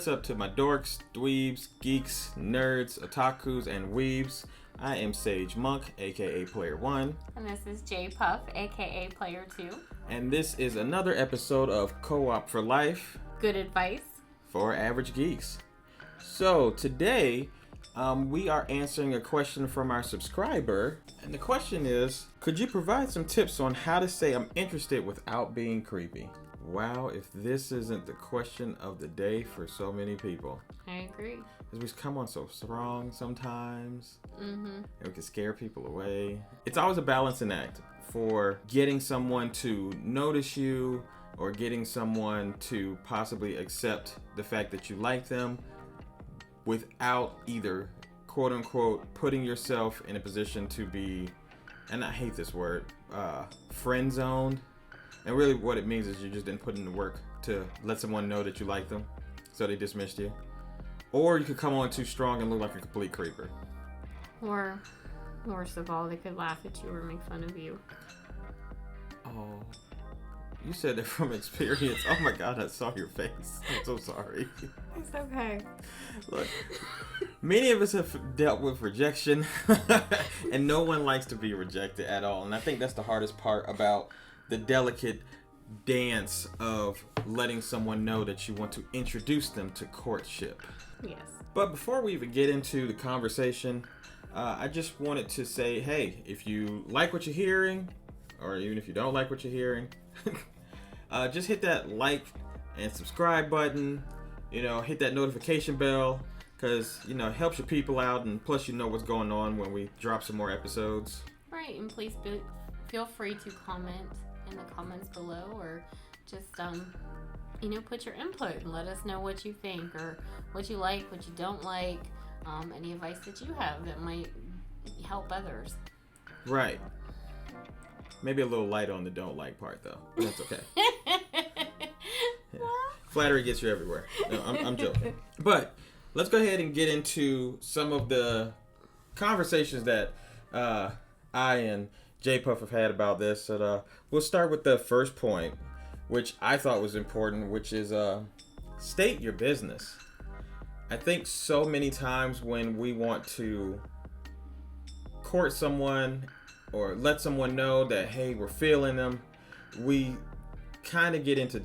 what's up to my dorks, dweebs, geeks, nerds, otakus, and weebs? I am SageMonk, aka Player 1. And this is JPuff, aka Player 2. And this is another episode of Co-op for Life. Good advice. For average geeks. So today, we are answering a question from our subscriber. And the question is, could you provide some tips on how to say I'm interested without being creepy? Wow, if this isn't the question of the day for so many people. I agree. Because we come on so strong sometimes. Mm-hmm. And we can scare people away. It's always a balancing act for getting someone to notice you or getting someone to possibly accept the fact that you like them without either, quote unquote, putting yourself in a position to be, and I hate this word, friend zoned. And really what it means is you just didn't put in the work to let someone know that you like them, so they dismissed you. Or you could come on too strong and look like a complete creeper. Or, worst of all, they could laugh at you or make fun of you. Oh, you said that from experience. Oh my God, I saw your face. I'm so sorry. It's okay. Look, many of us have dealt with rejection, and no one likes to be rejected at all. And I think that's the hardest part about the delicate dance of letting someone know that you want to introduce them to courtship. Yes. But before we even get into the conversation, I just wanted to say, hey, if you like what you're hearing, or even if you don't like what you're hearing, just hit that like and subscribe button, hit that notification bell, because, it helps your people out, and plus you know what's going on when we drop some more episodes. Right, and please feel free to comment in the comments below, or just put your input and let us know what you think, or what you like, what you don't like, any advice that you have that might help others. Right. Maybe a little light on the don't like part though. That's okay. Yeah. Flattery gets you everywhere. No, I'm joking. But let's go ahead and get into some of the conversations that I and JPuff have had about this. And, we'll start with the first point, which I thought was important, which is state your business. I think so many times when we want to court someone or let someone know that, hey, we're feeling them, we kind of get into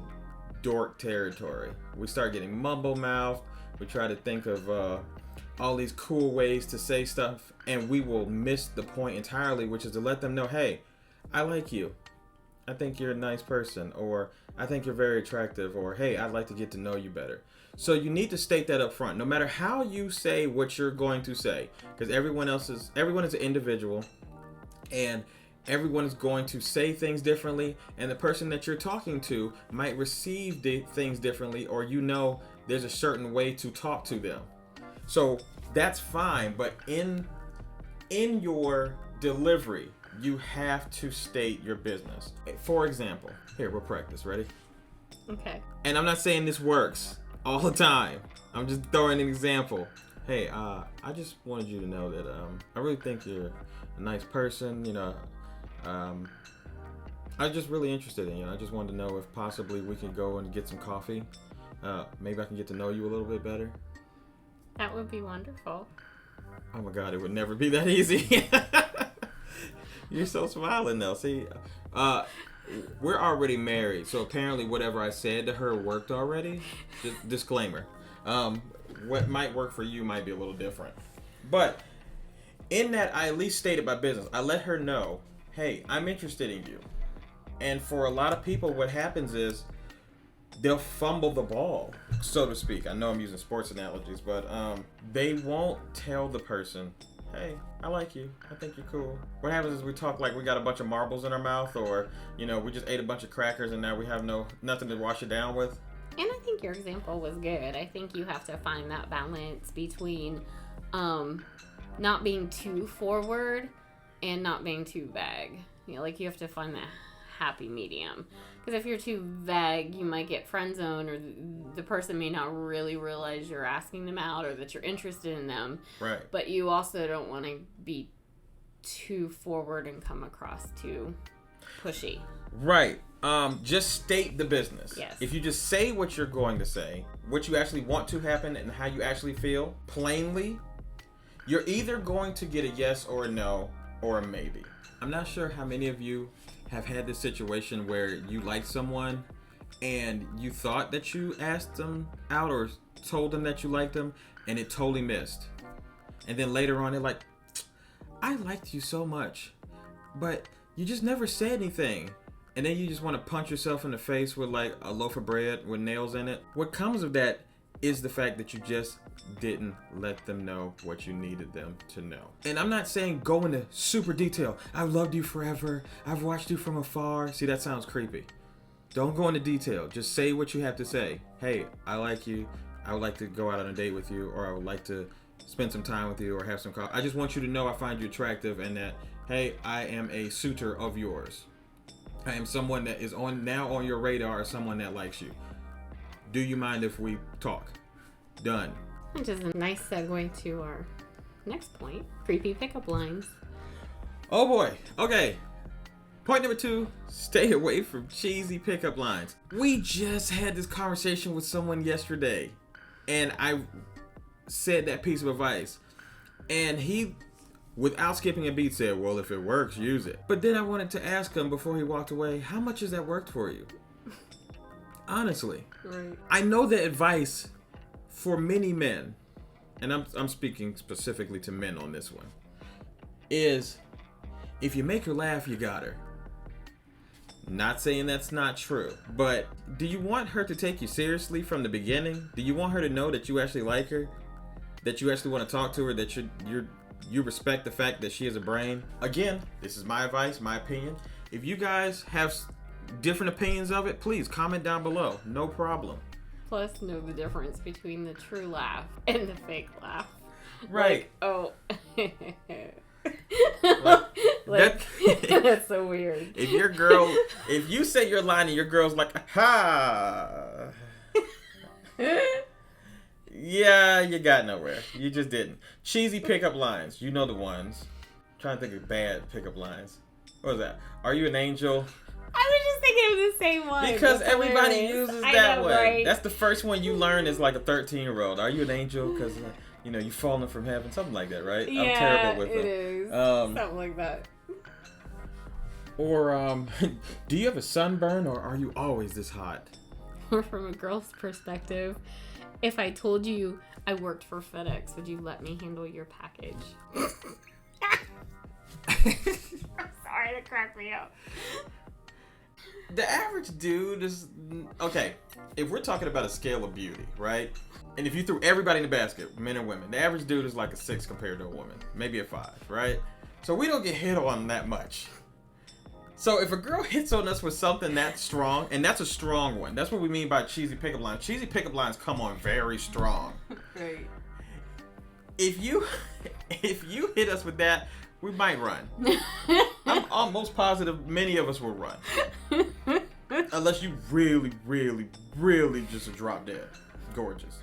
dork territory. We start getting mumble mouthed. We try to think of all these cool ways to say stuff, and we will miss the point entirely, which is to let them know, hey, I like you. I think you're a nice person, or I think you're very attractive, or hey, I'd like to get to know you better. So you need to state that up front, no matter how you say what you're going to say, because everyone is an individual, and everyone is going to say things differently, and the person that you're talking to might receive things differently, or there's a certain way to talk to them. So that's fine, but in your delivery, you have to state your business. For example, here, we'll practice. Ready? Okay. And I'm not saying this works all the time. I'm just throwing an example. Hey, I just wanted you to know that I really think you're a nice person. I'm just really interested in you. I just wanted to know if possibly we can go and get some coffee. Maybe I can get to know you a little bit better. That would be wonderful. Oh my God, it would never be that easy. You're so smiling though. See, we're already married, so apparently whatever I said to her worked already. Disclaimer. What might work for you might be a little different. But in that, I at least stated my business. I let her know, hey, I'm interested in you. And for a lot of people, what happens is they'll fumble the ball, so to speak. I know I'm using sports analogies, but they won't tell the person, hey, I like you. I think you're cool. What happens is we talk like we got a bunch of marbles in our mouth, or, we just ate a bunch of crackers and now we have nothing to wash it down with. And I think your example was good. I think you have to find that balance between not being too forward and not being too vague. You have to find that happy medium. Because if you're too vague, you might get friend zoned, or the person may not really realize you're asking them out or that you're interested in them. Right. But you also don't want to be too forward and come across too pushy. Right. Just state the business. Yes. If you just say what you're going to say, what you actually want to happen and how you actually feel, plainly, you're either going to get a yes or a no or a maybe. I'm not sure how many of you have had this situation where you like someone and you thought that you asked them out or told them that you liked them and it totally missed. And then later on they're like, I liked you so much, but you just never said anything. And then you just want to punch yourself in the face with like a loaf of bread with nails in it. What comes of that is the fact that you just didn't let them know what you needed them to know. And I'm not saying go into super detail. I've loved you forever. I've watched you from afar. See, that sounds creepy. Don't go into detail. Just say what you have to say. Hey, I like you. I would like to go out on a date with you, or I would like to spend some time with you or have some coffee. I just want you to know I find you attractive and that, hey, I am a suitor of yours. I am someone that is now on your radar, or someone that likes you. Do you mind if we talk? Done. Which is a nice segue to our next point. Creepy pickup lines. Oh boy. Okay. Point number 2, stay away from cheesy pickup lines. We just had this conversation with someone yesterday, and I said that piece of advice. And he, without skipping a beat, said, well, if it works, use it. But then I wanted to ask him before he walked away, how much has that worked for you? Honestly. Right. I know the advice for many men, and I'm speaking specifically to men on this one, is if you make her laugh, you got her. Not saying that's not true, but do you want her to take you seriously from the beginning? Do you want her to know that you actually like her? That you actually want to talk to her? That you respect the fact that she has a brain? Again, this is my advice, my opinion. If you guys have different opinions of it, please comment down below. No problem. Plus, know the difference between the true laugh and the fake laugh. Right. Like, oh. Like, that's so weird. If you say your line and your girl's like, ha. Yeah, you got nowhere. You just didn't. Cheesy pickup lines. You know the ones. I'm trying to think of bad pickup lines. What was that? Are you an angel? I was just thinking of the same one. Because That's everybody hilarious. uses I that know, way. right? That's the first one you learn as like a 13-year-old. Are you an angel? Because, you falling from heaven. Something like that, right? Yeah, I'm terrible with it them. is. Something like that. Or, do you have a sunburn or are you always this hot? Or from a girl's perspective, if I told you I worked for FedEx, would you let me handle your package? I'm sorry, that cracked me up. The average dude is... Okay, if we're talking about a scale of beauty, right? And if you threw everybody in the basket, men and women, the average dude is like a 6 compared to a woman. Maybe a 5, right? So we don't get hit on that much. So if a girl hits on us with something that strong, and that's a strong one. That's what we mean by cheesy pickup lines. Cheesy pickup lines come on very strong. Right. If you hit us with that, we might run. I'm almost positive many of us will run. Unless you really, really, really just a drop dead. Gorgeous.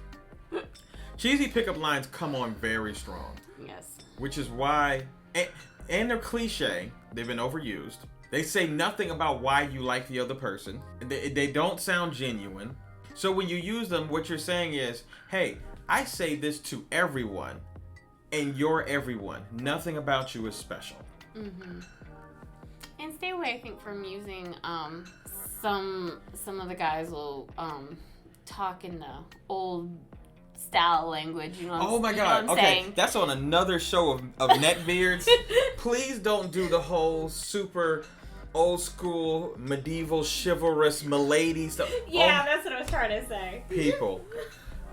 Cheesy pickup lines come on very strong. Yes. Which is why, and they're cliche. They've been overused. They say nothing about why you like the other person. They don't sound genuine. So when you use them, what you're saying is, hey, I say this to everyone, and you're everyone. Nothing about you is special. Mm-hmm. And stay away, I think, from using some of the guys will talk in the old style language. You know oh my God! Okay, saying? That's on another show of neckbeards. Please don't do the whole super old school medieval chivalrous milady stuff. Yeah, that's what I was trying to say. People.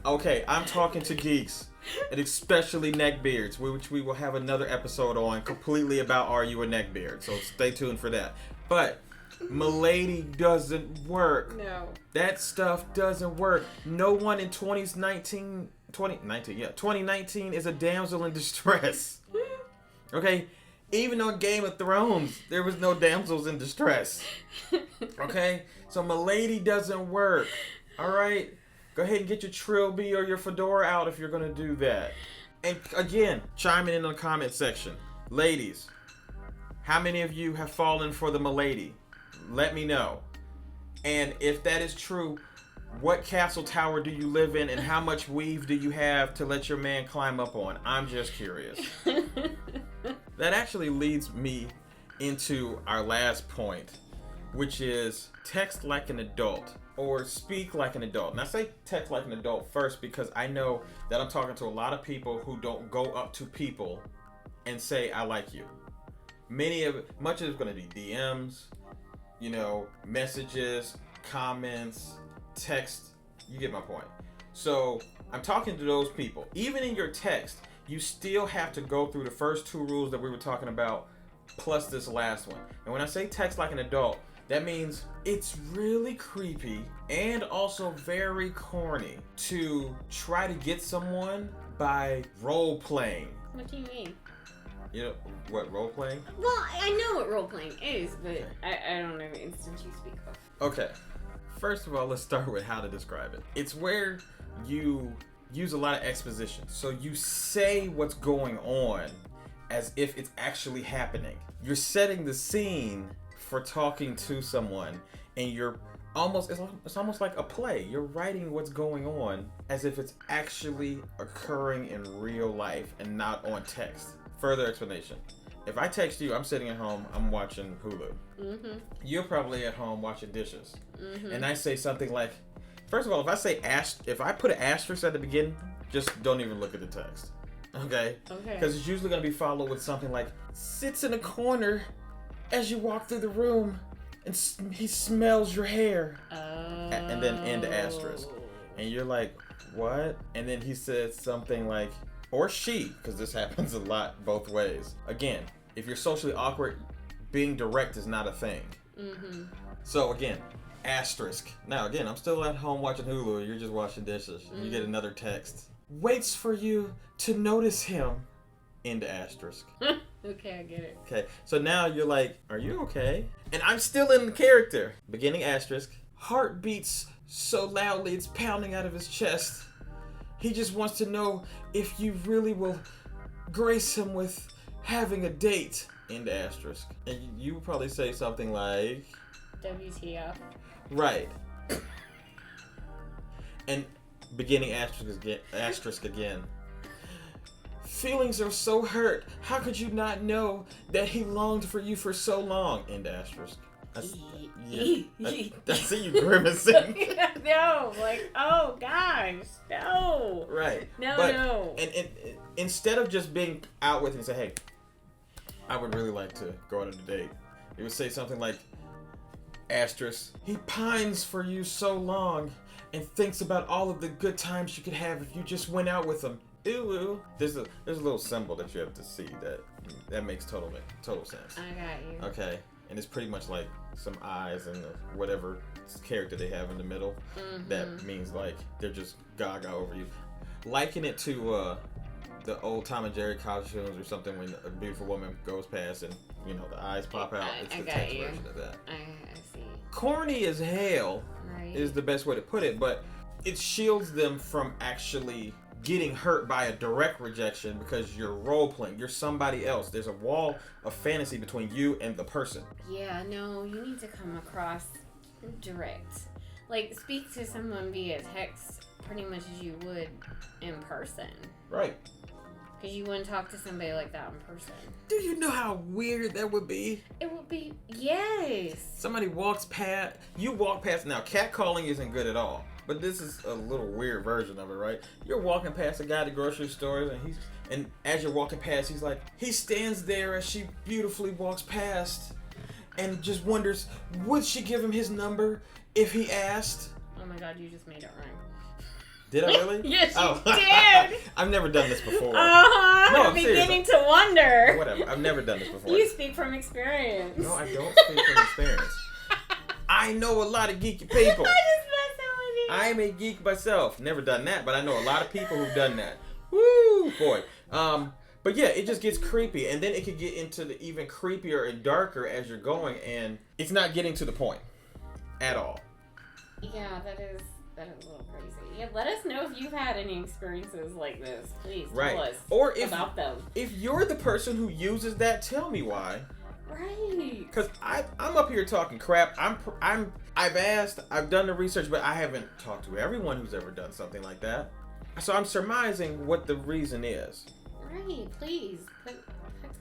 Okay, I'm talking to geeks, and especially neckbeards, which we will have another episode on completely about are you a neckbeard. So stay tuned for that. But milady doesn't work. No. That stuff doesn't work. No one in 2019 is a damsel in distress. Okay? Even on Game of Thrones, there was no damsels in distress. Okay? So milady doesn't work. Alright? Go ahead and get your trilby or your fedora out if you're going to do that. And again, chime in the comment section. Ladies, how many of you have fallen for the milady? let me know. And if that is true, what castle tower do you live in, and how much weave do you have to let your man climb up on? I'm just curious. That actually leads me into our last point, which is text like an adult or speak like an adult. And I say text like an adult first because I know that I'm talking to a lot of people who don't go up to people and say, I like you. Much of it's going to be DMs, messages, comments, text. You get my point. So I'm talking to those people. Even in your text, you still have to go through the first 2 rules that we were talking about, plus this last one. And when I say text like an adult, that means it's really creepy and also very corny to try to get someone by role playing. What do you mean? You know what role playing? Well, I know what role playing is, but I don't know the instance you speak of. Okay. First of all, let's start with how to describe it. It's where you use a lot of exposition. So you say what's going on as if it's actually happening. You're setting the scene for talking to someone, and it's almost like a play. You're writing what's going on as if it's actually occurring in real life and not on text. Further explanation. If I text you, I'm sitting at home, I'm watching Hulu. Mm-hmm. You're probably at home watching dishes. Mm-hmm. And I say something like, first of all, if I put an asterisk at the beginning, just don't even look at the text. Okay? Because it's usually going to be followed with something like, sits in a corner as you walk through the room and he smells your hair. And then end asterisk. And you're like, what? And then he says something like, or she, because this happens a lot both ways. Again, if you're socially awkward, being direct is not a thing. Mm-hmm. So again, asterisk. Now again, I'm still at home watching Hulu. You're just washing dishes. Mm-hmm. You get another text. Waits for you to notice him. End asterisk. Okay, I get it. Okay, so now you're like, are you okay? And I'm still in the character. Beginning asterisk. Heart beats so loudly it's pounding out of his chest. He just wants to know if you really will grace him with having a date. End asterisk. And you would probably say something like... WTF. Right. And beginning asterisk again. Feelings are so hurt. How could you not know that he longed for you for so long? End asterisk. I see you grimacing. No, like, oh gosh, no. Right. No. And instead of just being out with it and say, hey, I would really like to go on a date, it would say something like, asterisk, he pines for you so long and thinks about all of the good times you could have if you just went out with him. Ooh. There's a little symbol that you have to see that makes total sense. I got you. Okay. And it's pretty much like some eyes and whatever character they have in the middle. Mm-hmm. That means like they're just gaga over you. Liken it to the old Tom and Jerry cartoons or something when a beautiful woman goes past and the eyes pop out. It's the text version of that. I see. Corny as hell is the best way to put it, but it shields them from actually getting hurt by a direct rejection because you're role-playing. You're somebody else. There's a wall of fantasy between you and the person. Yeah, no, you need to come across direct. Like, speak to someone via text pretty much as you would in person. Right. Because you wouldn't talk to somebody like that in person. Do you know how weird that would be? It would be, yes. Somebody walks past, you walk past, now catcalling isn't good at all. But this is a little weird version of it, right? You're walking past a guy at the grocery store, and as you're walking past, he's like, he stands there as she beautifully walks past, and just wonders, would she give him his number if he asked? Oh my God, you just made it rhyme. Did I really? Yes, you did. I've never done this before. No, I'm beginning to wonder. Whatever. I've never done this before. You speak from experience. No, I don't speak from experience. I know a lot of geeky people. I'm a geek myself. Never done that, but I know a lot of people who've done that. Woo, boy. But yeah, it just gets creepy, and then it could get into the even creepier and darker as you're going, and it's not getting to the point at all. Yeah, that is a little crazy. Yeah, let us know if you've had any experiences like this. Please tell us or about them. If you're the person who uses that, tell me why. Right. Because I'm up here talking crap. I've asked, I've done the research, but I haven't talked to everyone who's ever done something like that. So I'm surmising what the reason is. Right. Please put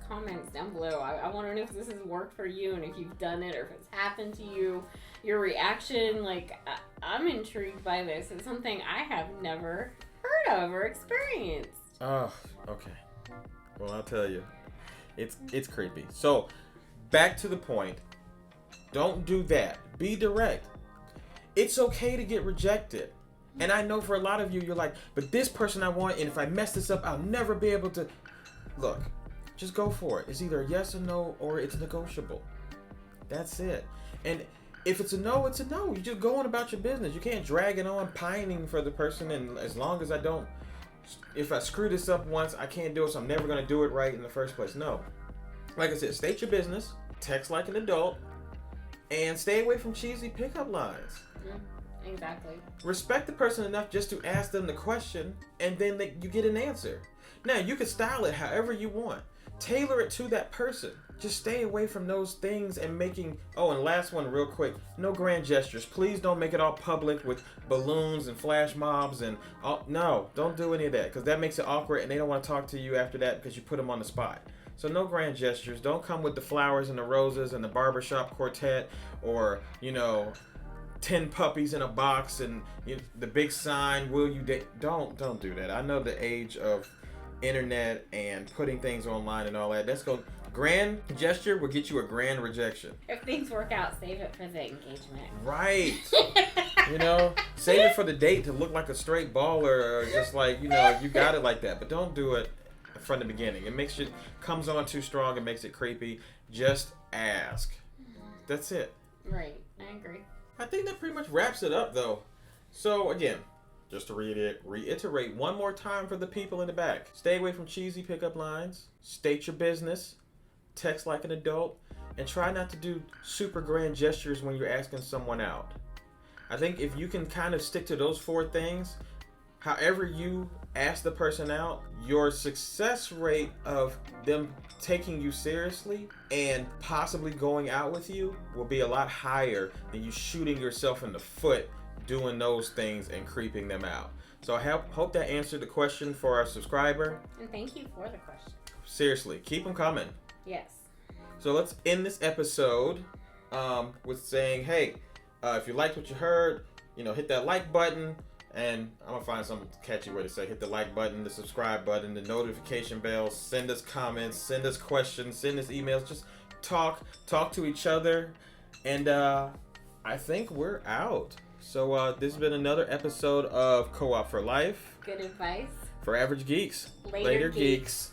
comments down below. I want to know if this has worked for you and if you've done it or if it's happened to you. Your reaction, like, I'm intrigued by this. It's something I have never heard of or experienced. Oh, okay. Well, I'll tell you. It's creepy. So, back to the point. Don't do that. Be direct. It's okay to get rejected. And I know for a lot of you, you're like, but this person I want, and if I mess this up, I'll never be able to. Look, just go for it. It's either a yes or no, or it's negotiable. That's it. And if it's a no, it's a no. You just go on about your business. You can't drag it on pining for the person, and as long as if I screw this up once, I can't do it, so I'm never going to do it right in the first place. No. Like I said, state your business, text like an adult, and stay away from cheesy pickup lines. Exactly. Respect the person enough just to ask them the question, and then you get an answer. Now, you can style it however you want. Tailor it to that person. Just stay away from those things and making... Oh, and last one real quick. No grand gestures. Please don't make it all public with balloons and flash mobs and... No, don't do any of that, because that makes it awkward and they don't want to talk to you after that because you put them on the spot. So no grand gestures. Don't come with the flowers and the roses and the barbershop quartet or, 10 puppies in a box and the big sign, will you date? Don't do that. I know the age of internet and putting things online and all that. Let's go. Grand gesture will get you a grand rejection. If things work out, save it for the engagement. Right. Save it for the date to look like a straight baller, or just like, you got it like that. But don't do it from the beginning. It comes on too strong. It makes it creepy. Just ask. That's it. Right. I agree. I think that pretty much wraps it up, though. So, again, just to reiterate one more time for the people in the back. Stay away from cheesy pickup lines. State your business. Text like an adult. And try not to do super grand gestures when you're asking someone out. I think if you can kind of stick to those 4 things, however you ask the person out, your success rate of them taking you seriously and possibly going out with you will be a lot higher than you shooting yourself in the foot doing those things and creeping them out. So I hope that answered the question for our subscriber. And thank you for the question. Seriously, keep them coming. Yes. So let's end this episode with saying, hey, if you liked what you heard, hit that like button. And I'm going to find some catchy way to say, hit the like button, the subscribe button, the notification bell, send us comments, send us questions, send us emails, just talk to each other. And I think we're out. So this has been another episode of Co-op for Life. Good advice. For Average Geeks. Later Geeks.